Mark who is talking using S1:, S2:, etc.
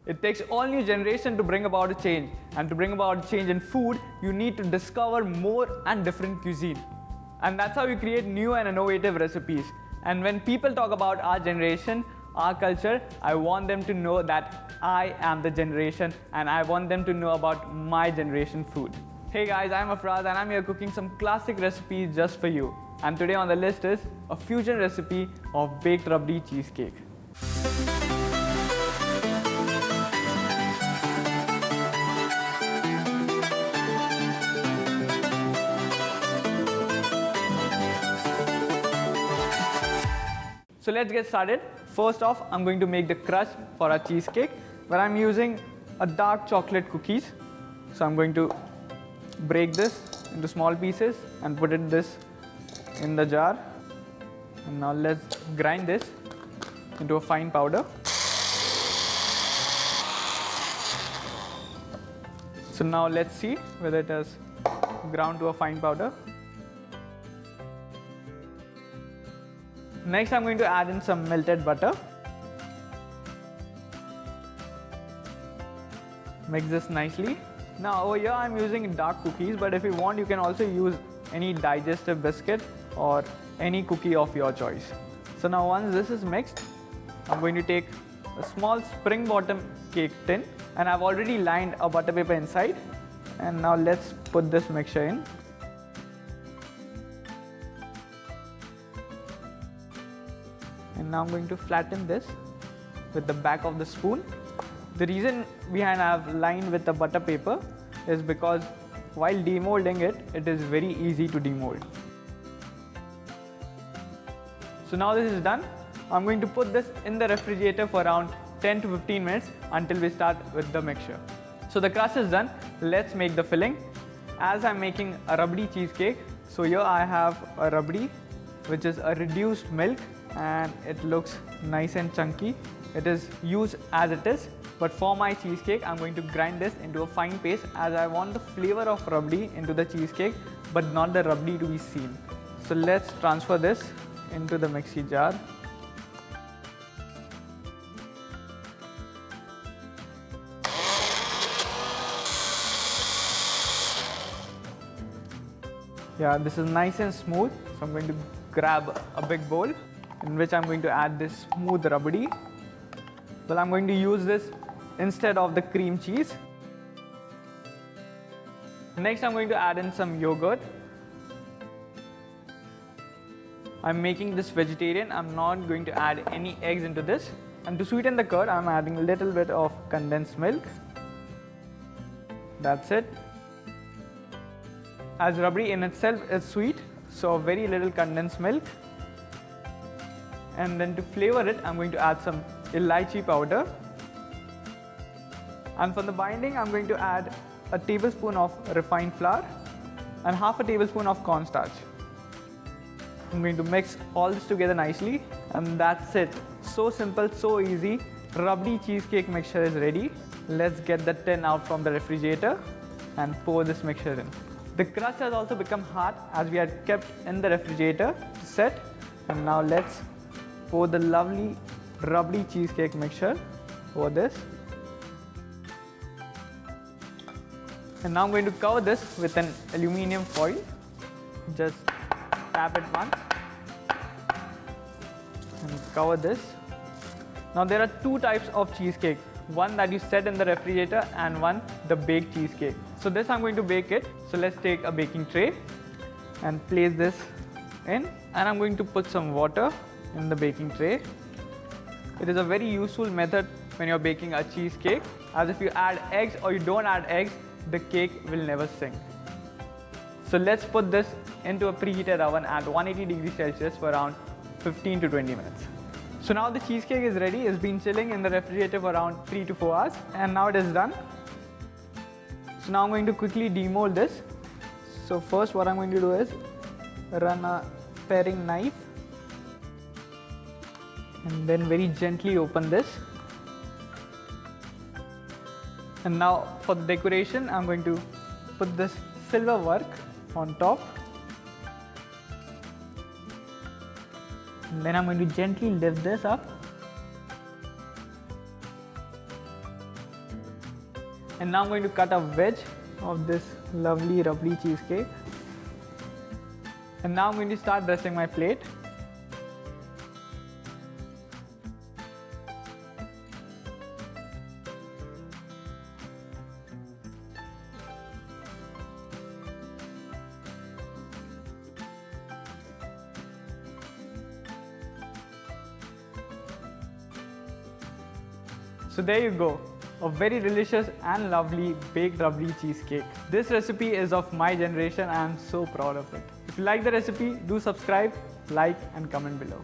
S1: It takes all new generation to bring about a change, and to bring about a change in food, you need to discover more and different cuisine. And that's how you create new and innovative recipes. And when people talk about our generation, our culture, I want them to know that I am the generation, and I want them to know about my generation food. Hey guys, I'm Afraz and I'm here cooking some classic recipes just for you. And today on the list is a fusion recipe of baked Rabri cheesecake. So let's get started. First off, I'm going to make the crust for our cheesecake, where I'm using a dark chocolate cookies. So I'm going to break this into small pieces and put this in the jar. And now let's grind this into a fine powder. So now let's see whether it has ground to a fine powder. Next, I'm going to add in some melted butter. Mix this nicely. Now over here I'm using dark cookies, but if you want you can also use any digestive biscuit or any cookie of your choice. So now once this is mixed, I'm going to take a small spring bottom cake tin, and I've already lined a butter paper inside. And now let's put this mixture in. And now I'm going to flatten this with the back of the spoon. The reason behind I've lined with the butter paper is because while demolding it, it is very easy to demold. So now this is done. I'm going to put this in the refrigerator for around 10 to 15 minutes until we start with the mixture. So the crust is done. Let's make the filling. As I'm making a Rabri cheesecake, so here I have a Rabri, which is a reduced milk, and it looks nice and chunky. It is used as it is, but for my cheesecake I'm going to grind this into a fine paste, as I want the flavor of Rabri into the cheesecake but not the Rabri to be seen. So let's transfer this into the mixie jar. Yeah, this is nice and smooth, so I'm going to grab a big bowl in which I'm going to add this smooth Rabri. Well, I'm going to use this instead of the cream cheese. Next, I'm going to add in some yogurt. I'm making this vegetarian. I'm not going to add any eggs into this. And to sweeten the curd, I'm adding a little bit of condensed milk. That's it. As Rabri in itself is sweet, so very little condensed milk. And then to flavor it, I'm going to add some elaichi powder. And for the binding, I'm going to add a tablespoon of refined flour and half a tablespoon of cornstarch. I'm going to mix all this together nicely, and that's it. So simple, so easy. Rabri cheesecake mixture is ready. Let's get the tin out from the refrigerator and pour this mixture in. The crust has also become hard as we had kept in the refrigerator to set. And now let's pour the lovely Rabri cheesecake mixture over this. And now I'm going to cover this with an aluminium foil. Just tap it once and cover this. Now there are two types of cheesecake. One that you set in the refrigerator and one the baked cheesecake. So this I'm going to bake it. So let's take a baking tray and place this in. And I'm going to put some water in the baking tray. It is a very useful method when you're baking a cheesecake, as if you add eggs or you don't add eggs, the cake will never sink. So let's put this into a preheated oven at 180 degrees Celsius for around 15 to 20 minutes. So now the cheesecake is ready. It's been chilling in the refrigerator for around 3 to 4 hours, and now it is done. So now I'm going to quickly demold this. So first what I'm going to do is run a paring knife and then very gently open this. And now for the decoration, I'm going to put this silver warq on top. And then I'm going to gently lift this up. And now I'm going to cut a wedge of this lovely Rabri cheesecake. And now I'm going to start dressing my plate. So there you go, a very delicious and lovely baked Rabri cheesecake. This recipe is of my generation and I am so proud of it. If you like the recipe, do subscribe, like and comment below.